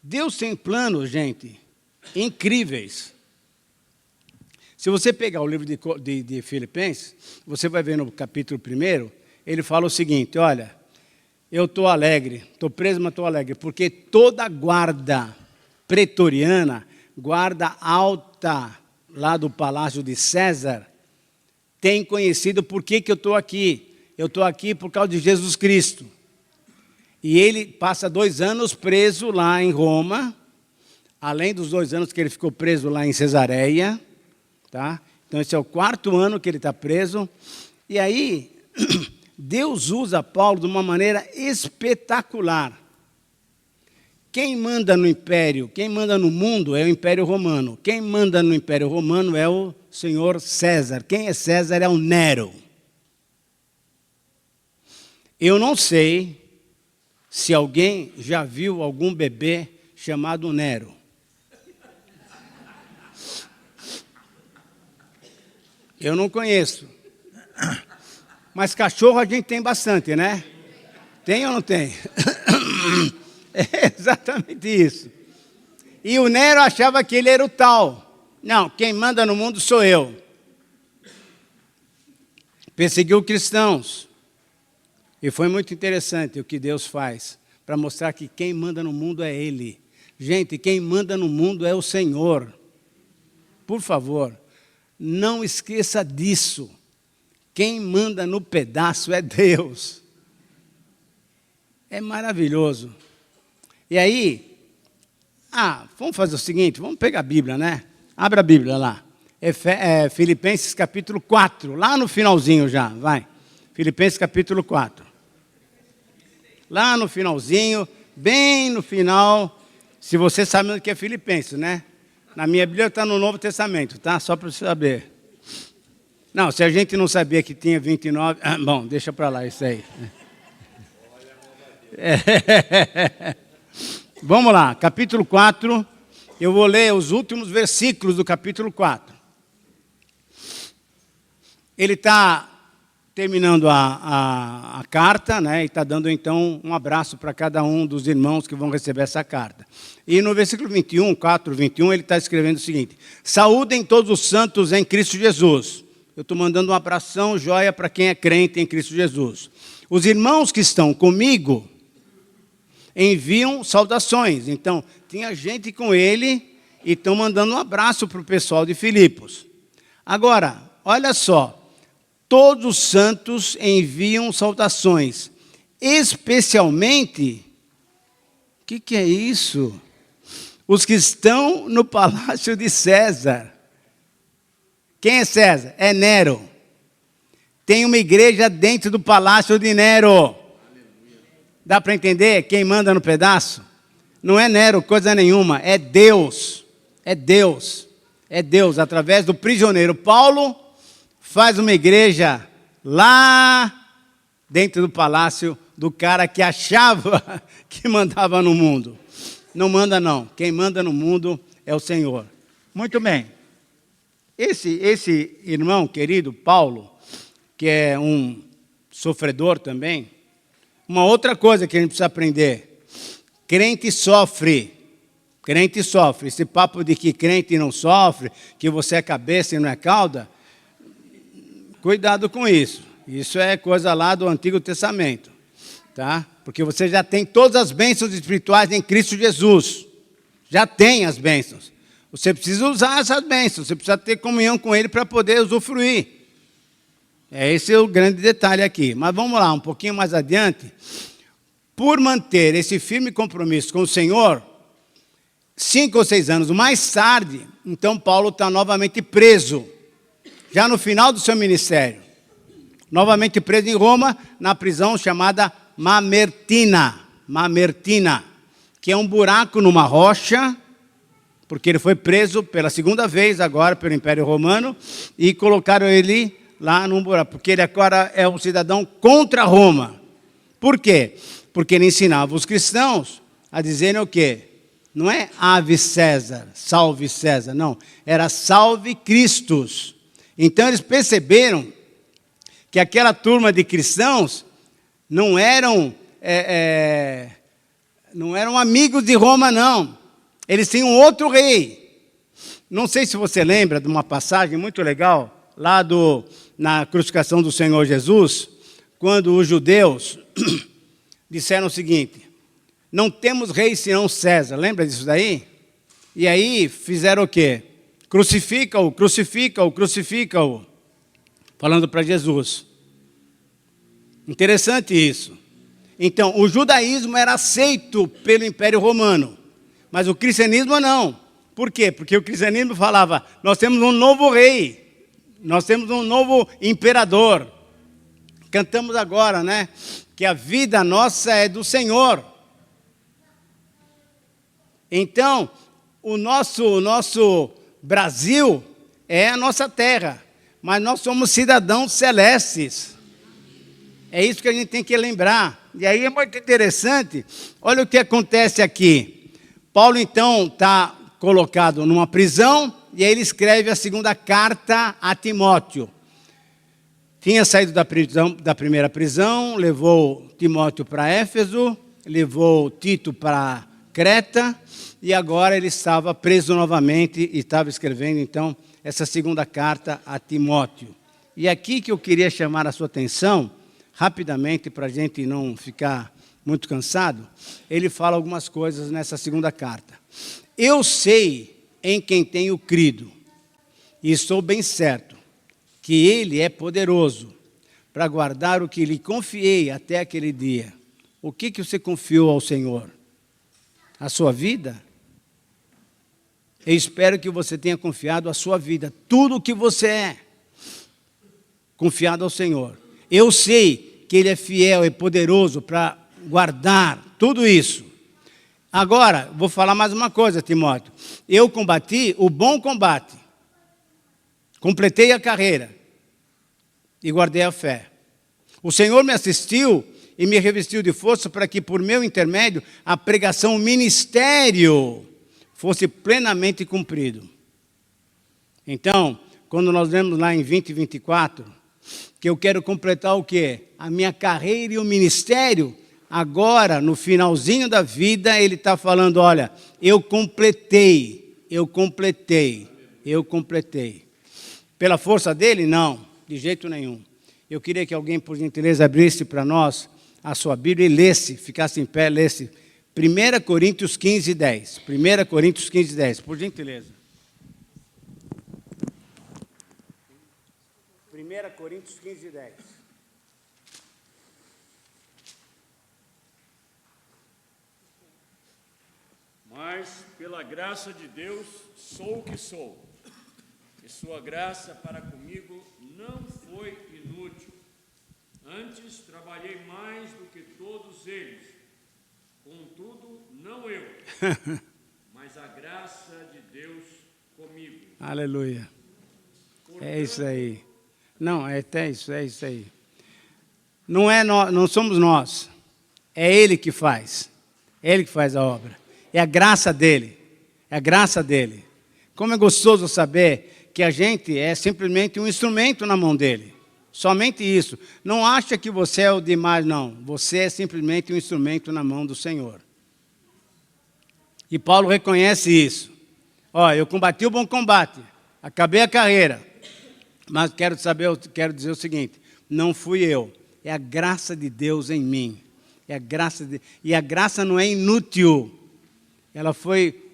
Deus tem planos, gente, incríveis. Se você pegar o livro de Filipenses, você vai ver no capítulo 1, ele fala o seguinte, olha, eu estou alegre, estou preso, mas estou alegre, porque toda guarda pretoriana, guarda alta lá do palácio de César, tem conhecido por que eu estou aqui. Eu estou aqui por causa de Jesus Cristo. E ele passa 2 anos preso lá em Roma, além dos 2 anos que ele ficou preso lá em Cesareia. Tá? Então, esse é o 4º ano que ele está preso. E aí, Deus usa Paulo de uma maneira espetacular. Quem manda no império, quem manda no mundo é o Império Romano. Quem manda no Império Romano é o senhor César. Quem é César é o Nero. Eu não sei se alguém já viu algum bebê chamado Nero. Eu não conheço. Mas cachorro a gente tem bastante, né? Tem ou não tem? É exatamente isso. E o Nero achava que ele era o tal. Não, quem manda no mundo sou eu. Perseguiu cristãos. E foi muito interessante o que Deus faz para mostrar que quem manda no mundo é Ele. Gente, quem manda no mundo é o Senhor. Por favor, não esqueça disso. Quem manda no pedaço é Deus. É maravilhoso. E aí, vamos fazer o seguinte, vamos pegar a Bíblia, né? Abra a Bíblia lá. Filipenses capítulo 4, lá no finalzinho já, vai. Filipenses capítulo 4. Lá no finalzinho, bem no final, se você sabe o que é Filipenses, né? Na minha Bíblia está no Novo Testamento, tá? Só para você saber. Não, se a gente não sabia que tinha 29... bom, deixa para lá isso aí. Vamos lá, capítulo 4. Eu vou ler os últimos versículos do capítulo 4. Ele está terminando a carta, né, e está dando, então, um abraço para cada um dos irmãos que vão receber essa carta. E no versículo 21, 4, 21, ele está escrevendo o seguinte: saúdem todos os santos em Cristo Jesus. Eu estou mandando um abração, joia, para quem é crente em Cristo Jesus. Os irmãos que estão comigo enviam saudações. Então, tinha gente com ele e estão mandando um abraço para o pessoal de Filipos. Agora, olha só. Todos os santos enviam saudações, especialmente, o que é isso? Os que estão no palácio de César. Quem é César? É Nero. Tem uma igreja dentro do palácio de Nero. Dá para entender quem manda no pedaço? Não é Nero, coisa nenhuma, é Deus. É Deus. É Deus, através do prisioneiro Paulo, faz uma igreja lá dentro do palácio do cara que achava que mandava no mundo. Não manda não, quem manda no mundo é o Senhor. Muito bem. Esse irmão querido, Paulo, que é um sofredor também, uma outra coisa que a gente precisa aprender: crente sofre. Crente sofre. Esse papo de que crente não sofre, que você é cabeça e não é cauda, cuidado com isso. Isso é coisa lá do Antigo Testamento, tá? Porque você já tem todas as bênçãos espirituais em Cristo Jesus. Já tem as bênçãos. Você precisa usar essas bênçãos, você precisa ter comunhão com Ele para poder usufruir. Esse é o grande detalhe aqui. Mas vamos lá, um pouquinho mais adiante. Por manter esse firme compromisso com o Senhor, 5 ou 6 anos mais tarde, então Paulo está novamente preso. Já no final do seu ministério, novamente preso em Roma, na prisão chamada Mamertina, que é um buraco numa rocha, porque ele foi preso pela segunda vez agora pelo Império Romano e colocaram ele lá num buraco, porque ele agora é um cidadão contra Roma. Por quê? Porque ele ensinava os cristãos a dizerem o quê? Não é ave César, salve César, não. Era salve Christus. Então eles perceberam que aquela turma de cristãos não eram amigos de Roma, não. Eles tinham outro rei. Não sei se você lembra de uma passagem muito legal, lá na crucificação do Senhor Jesus, quando os judeus disseram o seguinte: não temos rei senão César. Lembra disso daí? E aí fizeram o quê? Crucifica-o, crucifica-o, crucifica-o. Falando para Jesus. Interessante isso. Então, o judaísmo era aceito pelo Império Romano, mas o cristianismo não. Por quê? Porque o cristianismo falava, nós temos um novo rei, nós temos um novo imperador. Cantamos agora, né? Que a vida nossa é do Senhor. Então, o nosso Brasil é a nossa terra, mas nós somos cidadãos celestes. É isso que a gente tem que lembrar. E aí é muito interessante, olha o que acontece aqui. Paulo, então, está colocado numa prisão, e aí ele escreve a segunda carta a Timóteo. Tinha saído da primeira prisão, levou Timóteo para Éfeso, levou Tito para Creta, e agora ele estava preso novamente e estava escrevendo, então, essa segunda carta a Timóteo. E aqui que eu queria chamar a sua atenção, rapidamente, para a gente não ficar muito cansado, ele fala algumas coisas nessa segunda carta. Eu sei em quem tenho crido, e estou bem certo, que Ele é poderoso para guardar o que lhe confiei até aquele dia. O que você confiou ao Senhor? A sua vida? Eu espero que você tenha confiado a sua vida, tudo o que você é, confiado ao Senhor. Eu sei que Ele é fiel e poderoso para guardar tudo isso. Agora, vou falar mais uma coisa, Timóteo. Eu combati o bom combate, completei a carreira e guardei a fé. O Senhor me assistiu e me revestiu de força para que, por meu intermédio, a pregação, o ministério fosse plenamente cumprido. Então, quando nós vemos lá em 20 e 24, que eu quero completar o quê? A minha carreira e o ministério, agora, no finalzinho da vida, ele está falando, olha, eu completei. Pela força dele? Não, de jeito nenhum. Eu queria que alguém, por gentileza, abrisse para nós a sua Bíblia e lesse, ficasse em pé, lesse 1 Coríntios 15, 10. 1 Coríntios 15, 10, por gentileza. 1 Coríntios 15, 10. Mas, pela graça de Deus, sou o que sou. E sua graça para comigo não foi inútil. Antes, trabalhei mais do que todos eles. Contudo, não eu, mas a graça de Deus comigo. Aleluia. Portanto, É isso aí. Não, é isso aí. Não somos nós. É Ele que faz. É Ele que faz a obra. É a graça dele. É a graça dele. Como é gostoso saber que a gente é simplesmente um instrumento na mão dele. Somente isso. Não acha que você é o demais, não. Você é simplesmente um instrumento na mão do Senhor. E Paulo reconhece isso. Eu combati o bom combate. Acabei a carreira. Mas quero dizer o seguinte. Não fui eu. É a graça de Deus em mim. E a graça não é inútil. Ela foi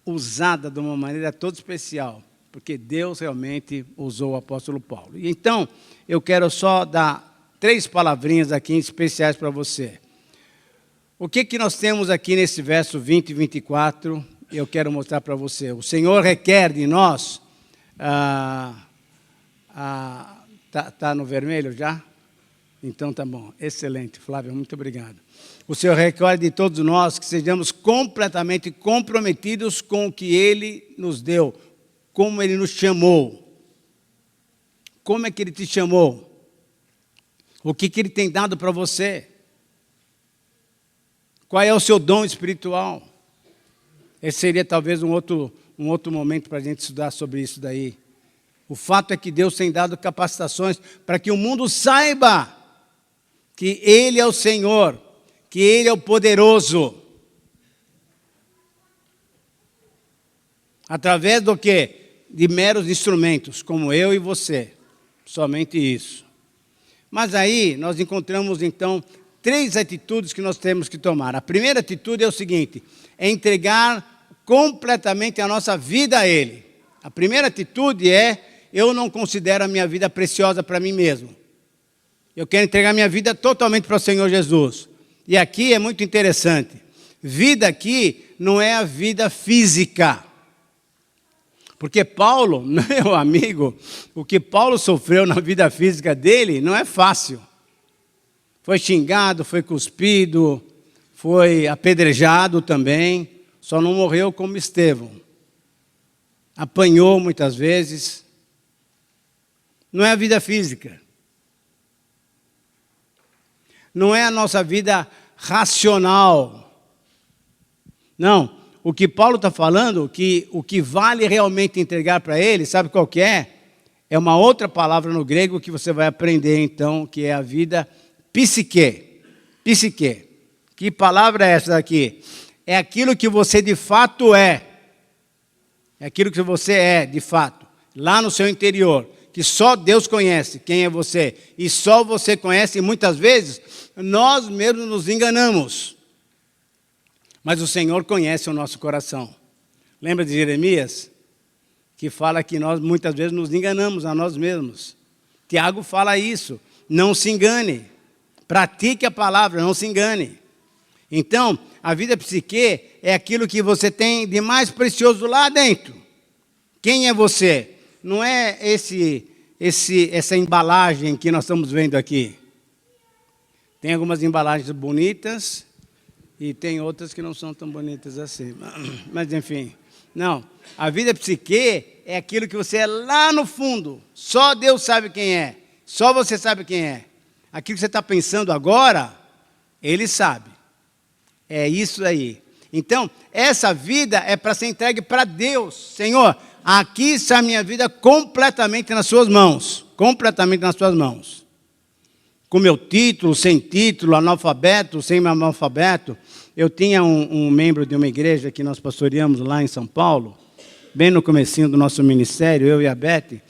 usada de uma maneira toda especial, porque Deus realmente usou o apóstolo Paulo. E então, eu quero só dar 3 palavrinhas aqui especiais para você. O que nós temos aqui nesse verso 20 e 24, eu quero mostrar para você. O Senhor requer de nós, tá no vermelho já? Então tá bom, excelente, Flávio, muito obrigado. O Senhor requer de todos nós que sejamos completamente comprometidos com o que Ele nos deu, como Ele nos chamou. Como é que Ele te chamou? O que Ele tem dado para você? Qual é o seu dom espiritual? Esse seria talvez um outro momento para a gente estudar sobre isso daí. O fato é que Deus tem dado capacitações para que o mundo saiba que Ele é o Senhor, que Ele é o poderoso. Através do quê? De meros instrumentos, como eu e você. Somente isso. Mas aí nós encontramos então 3 atitudes que nós temos que tomar. A primeira atitude é o seguinte: é entregar completamente a nossa vida a Ele. A primeira atitude é: eu não considero a minha vida preciosa para mim mesmo. Eu quero entregar minha vida totalmente para o Senhor Jesus. E aqui é muito interessante. Vida aqui não é a vida física. Porque Paulo, meu amigo, o que Paulo sofreu na vida física dele não é fácil. Foi xingado, foi cuspido, foi apedrejado também, só não morreu como Estevão. Apanhou muitas vezes. Não é a vida física. Não é a nossa vida racional. Não. O que Paulo está falando, que o que vale realmente entregar para ele, sabe qual que é? É uma outra palavra no grego que você vai aprender então, que é a vida psique. Psique. Que palavra é essa daqui? É aquilo que você de fato é. É aquilo que você é, de fato, lá no seu interior, que só Deus conhece quem é você, e só você conhece, e muitas vezes nós mesmos nos enganamos. Mas o Senhor conhece o nosso coração. Lembra de Jeremias? Que fala que nós muitas vezes nos enganamos a nós mesmos. Tiago fala isso, não se engane, pratique a palavra, não se engane. Então, a vida psique é aquilo que você tem de mais precioso lá dentro. Quem é você? Não é essa embalagem que nós estamos vendo aqui. Tem algumas embalagens bonitas e tem outras que não são tão bonitas assim. Mas, enfim, não. A vida psique é aquilo que você é lá no fundo. Só Deus sabe quem é. Só você sabe quem é. Aquilo que você está pensando agora, Ele sabe. É isso aí. Então, essa vida é para ser entregue para Deus. Senhor, aqui está a minha vida completamente nas suas mãos. Completamente nas suas mãos. Com meu título, sem título, analfabeto, sem analfabeto. Eu tinha um membro de uma igreja que nós pastoreamos lá em São Paulo, bem no comecinho do nosso ministério, eu e a Beth.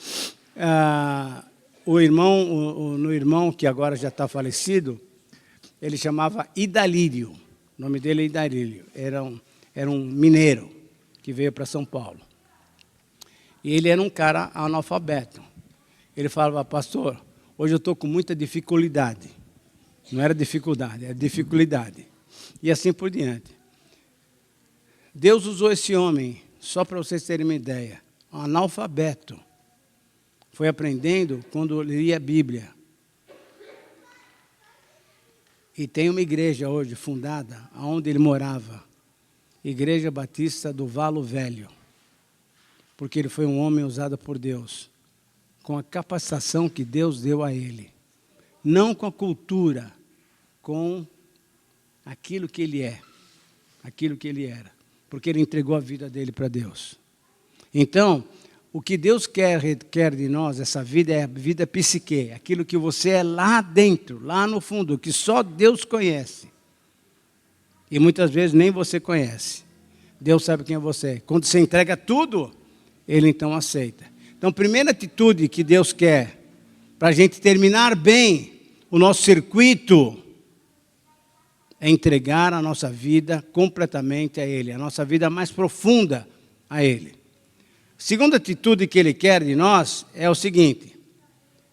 O irmão que agora já está falecido, ele chamava Idalírio. O nome dele é Idalírio. Era um mineiro que veio para São Paulo. E ele era um cara analfabeto. Ele falava: pastor, hoje eu estou com muita dificuldade. Não era dificuldade, era dificuldade. E assim por diante. Deus usou esse homem, só para vocês terem uma ideia, um analfabeto. Foi aprendendo quando lia a Bíblia. E tem uma igreja hoje fundada, onde ele morava. Igreja Batista do Valo Velho. Porque ele foi um homem usado por Deus. Com a capacitação que Deus deu a ele. Não com a cultura, com aquilo que ele é. Aquilo que ele era. Porque ele entregou a vida dele para Deus. Então, o que Deus quer de nós, essa vida, é a vida psique. Aquilo que você é lá dentro, lá no fundo, que só Deus conhece. E muitas vezes nem você conhece. Deus sabe quem é você. Quando você entrega tudo, Ele então aceita. Então, a primeira atitude que Deus quer, para a gente terminar bem o nosso circuito, é entregar a nossa vida completamente a Ele. A nossa vida mais profunda a Ele. Segunda atitude que Ele quer de nós é o seguinte,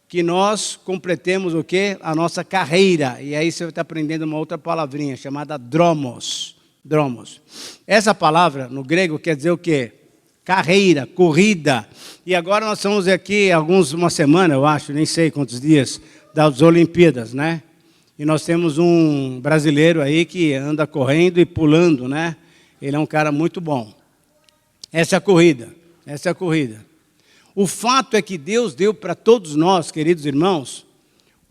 que nós completemos o quê? A nossa carreira. E aí você vai estar aprendendo uma outra palavrinha, chamada dromos. Dromos. Essa palavra, no grego, quer dizer o quê? Carreira, corrida. E agora nós estamos aqui, uma semana, eu acho, nem sei quantos dias, das Olimpíadas, né? E nós temos um brasileiro aí que anda correndo e pulando, né? Ele é um cara muito bom. Essa é a corrida, essa é a corrida. O fato é que Deus deu para todos nós, queridos irmãos,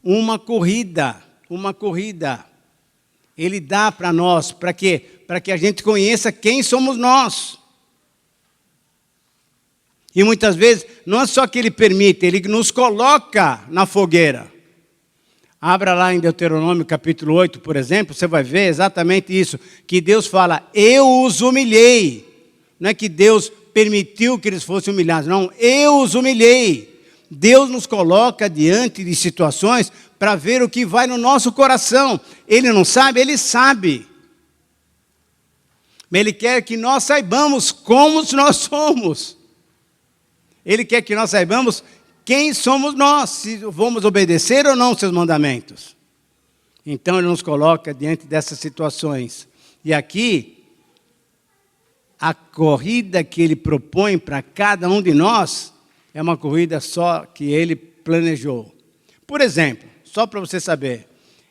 uma corrida, uma corrida. Ele dá para nós, para quê? Para que a gente conheça quem somos nós. E muitas vezes, não é só que Ele permite, Ele nos coloca na fogueira. Abra lá em Deuteronômio capítulo 8, por exemplo, você vai ver exatamente isso, que Deus fala, eu os humilhei. Não é que Deus permitiu que eles fossem humilhados, não, eu os humilhei. Deus nos coloca diante de situações para ver o que vai no nosso coração. Ele não sabe? Ele sabe. Mas Ele quer que nós saibamos como nós somos. Ele quer que nós saibamos quem somos nós, se vamos obedecer ou não seus mandamentos. Então Ele nos coloca diante dessas situações. E aqui, a corrida que Ele propõe para cada um de nós é uma corrida só que Ele planejou. Por exemplo, só para você saber,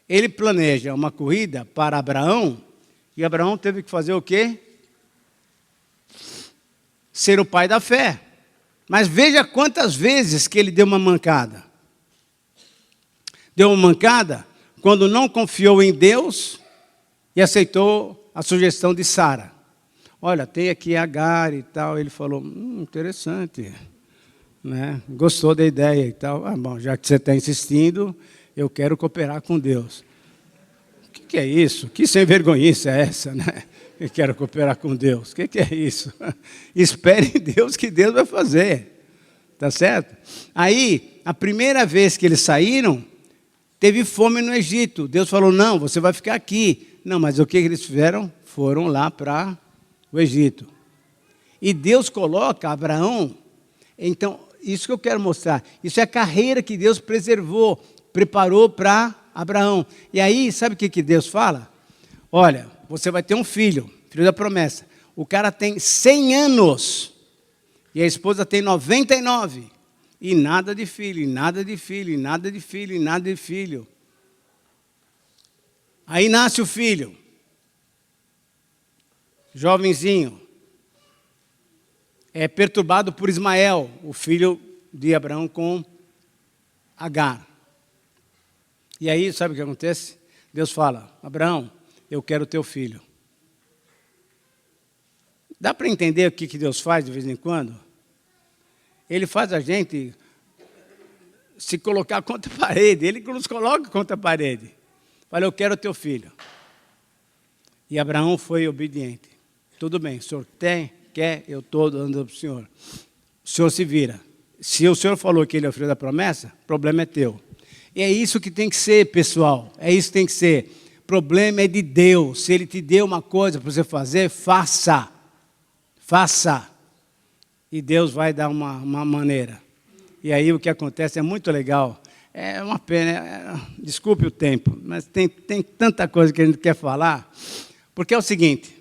Ele planeja uma corrida para Abraão, e Abraão teve que fazer o quê? Ser o pai da fé. Mas veja quantas vezes que ele deu uma mancada. Deu uma mancada quando não confiou em Deus e aceitou a sugestão de Sara. Olha, tem aqui Agar e tal. Ele falou, interessante, né? Gostou da ideia e tal. Ah, bom, já que você está insistindo, eu quero cooperar com Deus. O que é isso? Que sem vergonhice é essa, né? Eu quero cooperar com Deus. O que é isso? Espere em Deus que Deus vai fazer. Tá certo? Aí, a primeira vez que eles saíram, teve fome no Egito. Deus falou, não, você vai ficar aqui. Não, mas o que eles fizeram? Foram lá para o Egito. E Deus coloca Abraão. Então, isso que eu quero mostrar. Isso é a carreira que Deus preservou, preparou para Abraão. E aí, sabe o que Deus fala? Olha, você vai ter um filho, filho da promessa. O cara tem 100 anos e a esposa tem 99. E nada de filho, e nada de filho, e nada de filho, e nada de filho. Aí nasce o filho, jovenzinho, é perturbado por Ismael, o filho de Abraão com Agar. E aí, sabe o que acontece? Deus fala, Abraão, eu quero teu filho. Dá para entender o que Deus faz de vez em quando? Ele faz a gente se colocar contra a parede. Ele nos coloca contra a parede. Fala, eu quero teu filho. E Abraão foi obediente. Tudo bem, o senhor quer, eu estou dando para o senhor. O senhor se vira. Se o senhor falou que ele é o filho da promessa, o problema é teu. E é isso que tem que ser, pessoal. É isso que tem que ser. O problema é de Deus. Se Ele te deu uma coisa para você fazer, faça. Faça. E Deus vai dar uma maneira. E aí o que acontece é muito legal. É uma pena, desculpe o tempo, mas tem tanta coisa que a gente quer falar. Porque é o seguinte,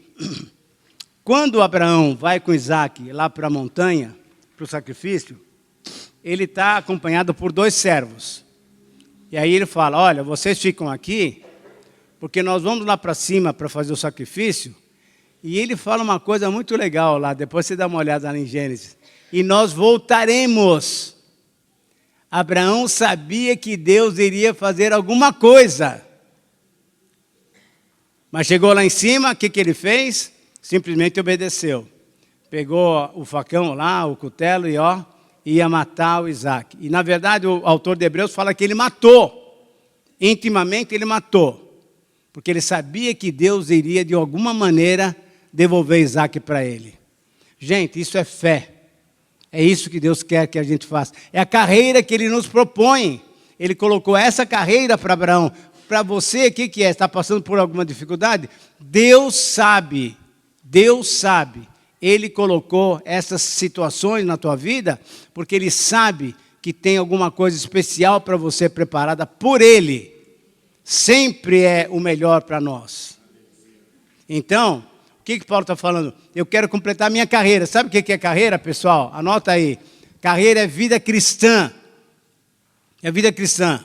quando Abraão vai com Isaac lá para a montanha, para o sacrifício, ele está acompanhado por 2 servos. E aí ele fala, olha, vocês ficam aqui, porque nós vamos lá para cima para fazer o sacrifício. E ele fala uma coisa muito legal lá, depois você dá uma olhada lá em Gênesis. E nós voltaremos. Abraão sabia que Deus iria fazer alguma coisa. Mas chegou lá em cima, o que ele fez? Simplesmente obedeceu. Pegou o facão lá, o cutelo e ia matar o Isaac. E na verdade o autor de Hebreus fala que ele matou. Intimamente ele matou. Porque ele sabia que Deus iria de alguma maneira devolver Isaac para ele. Gente, isso é fé. É isso que Deus quer que a gente faça. É a carreira que Ele nos propõe. Ele colocou essa carreira para Abraão. Para você, o que é? Está passando por alguma dificuldade? Deus sabe. Deus sabe. Ele colocou essas situações na tua vida porque Ele sabe que tem alguma coisa especial para você preparada por Ele. Sempre é o melhor para nós. Então, o que Paulo está falando? Eu quero completar a minha carreira. Sabe o que é carreira, pessoal? Anota aí. Carreira é vida cristã. É vida cristã.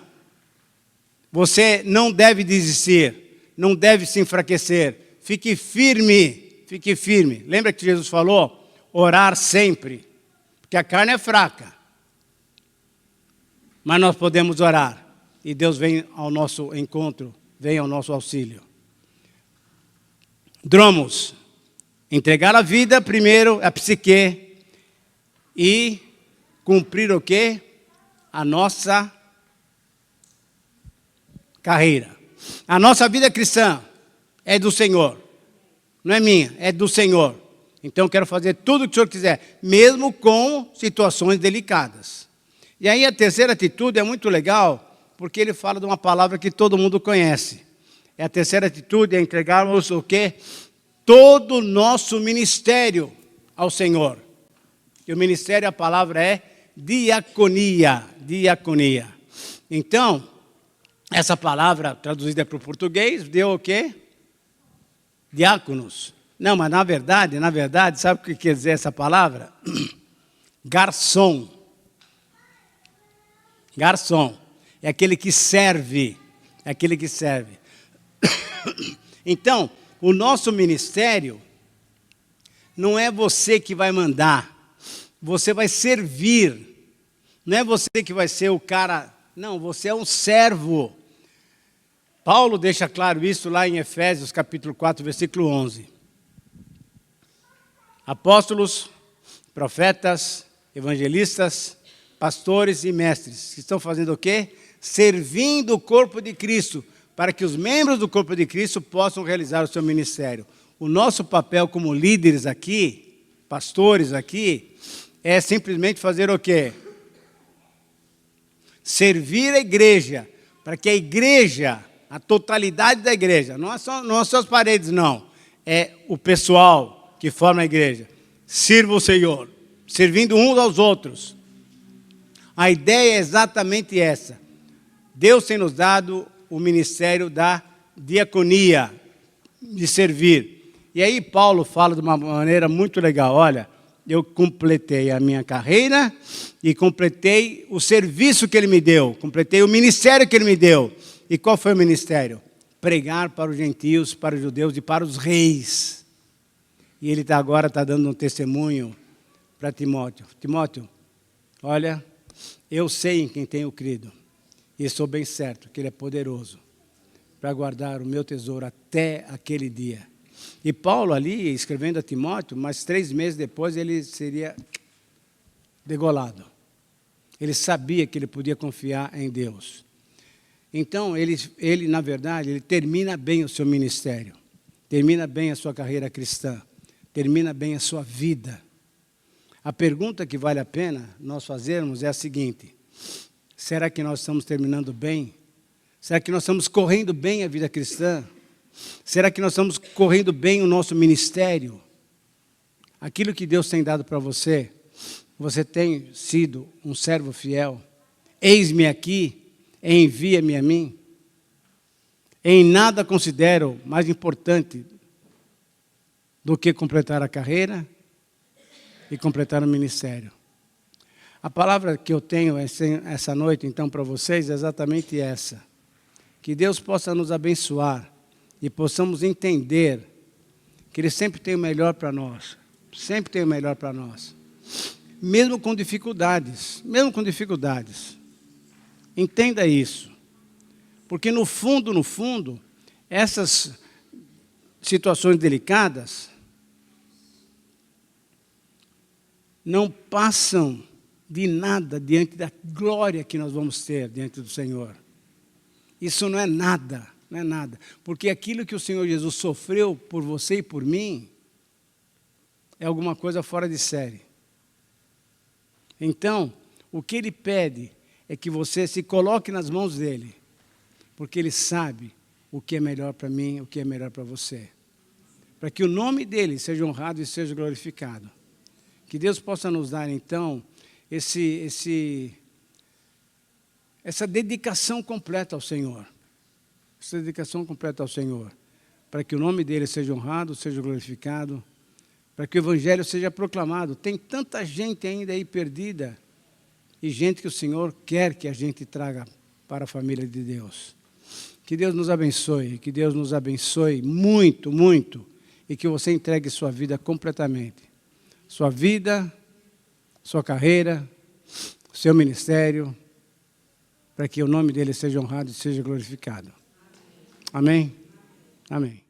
Você não deve desistir, não deve se enfraquecer. Fique firme, fique firme. Lembra que Jesus falou? Orar sempre, porque a carne é fraca. Mas nós podemos orar, e Deus vem ao nosso encontro, vem ao nosso auxílio. Dromos, entregar a vida primeiro, a psique, e cumprir o quê? A nossa carreira. A nossa vida cristã é do Senhor, não é minha, é do Senhor. Então eu quero fazer tudo o que o Senhor quiser, mesmo com situações delicadas. E aí a terceira atitude é muito legal, porque ele fala de uma palavra que todo mundo conhece. A terceira atitude é entregarmos o quê? Todo o nosso ministério ao Senhor. E o ministério, a palavra é diaconia. Diaconia. Então, essa palavra traduzida para o português deu o quê? Diáconos. Não, mas na verdade, sabe o que quer dizer essa palavra? Garçom. Garçom. É aquele que serve. É aquele que serve. Então, o nosso ministério não é você que vai mandar. Você vai servir. Não é você que vai ser o cara. Não, você é um servo. Paulo deixa claro isso lá em Efésios capítulo 4, versículo 11. Apóstolos, profetas, evangelistas, pastores e mestres, que estão fazendo o quê? Servindo o corpo de Cristo, para que os membros do corpo de Cristo possam realizar o seu ministério. O nosso papel como líderes aqui, pastores aqui, é simplesmente fazer o quê? Servir a igreja, para que a igreja, a totalidade da igreja, não são as paredes, não, é o pessoal que forma a igreja, sirva o Senhor, servindo uns aos outros. A ideia é exatamente essa. Deus tem nos dado o ministério da diaconia, de servir. E aí Paulo fala de uma maneira muito legal, olha, eu completei a minha carreira e completei o serviço que ele me deu, completei o ministério que ele me deu. E qual foi o ministério? Pregar para os gentios, para os judeus e para os reis. E ele agora está dando um testemunho para Timóteo. Timóteo, olha, eu sei em quem tenho crido. E estou bem certo que ele é poderoso para guardar o meu tesouro até aquele dia. E Paulo ali, escrevendo a Timóteo, mas 3 meses depois ele seria degolado. Ele sabia que ele podia confiar em Deus. Então, ele na verdade, ele termina bem o seu ministério. Termina bem a sua carreira cristã. Termina bem a sua vida. A pergunta que vale a pena nós fazermos é a seguinte: será que nós estamos terminando bem? Será que nós estamos correndo bem a vida cristã? Será que nós estamos correndo bem o nosso ministério? Aquilo que Deus tem dado para você, você tem sido um servo fiel? Eis-me aqui, envia-me a mim. Em nada considero mais importante do que completar a carreira e completar o ministério. A palavra que eu tenho essa noite, então, para vocês é exatamente essa. Que Deus possa nos abençoar e possamos entender que Ele sempre tem o melhor para nós. Sempre tem o melhor para nós. Mesmo com dificuldades. Mesmo com dificuldades. Entenda isso. Porque no fundo, essas situações delicadas não passam de nada diante da glória que nós vamos ter diante do Senhor. Isso não é nada, não é nada. Porque aquilo que o Senhor Jesus sofreu por você e por mim é alguma coisa fora de série. Então, o que Ele pede é que você se coloque nas mãos dEle, porque Ele sabe o que é melhor para mim, o que é melhor para você. Para que o nome dEle seja honrado e seja glorificado. Que Deus possa nos dar, então, essa dedicação completa ao Senhor. Essa dedicação completa ao Senhor. Para que o nome dEle seja honrado, seja glorificado. Para que o Evangelho seja proclamado. Tem tanta gente ainda aí perdida. E gente que o Senhor quer que a gente traga para a família de Deus. Que Deus nos abençoe muito, muito, e que você entregue sua vida completamente. Sua vida, sua carreira, seu ministério, para que o nome dele seja honrado e seja glorificado. Amém? Amém.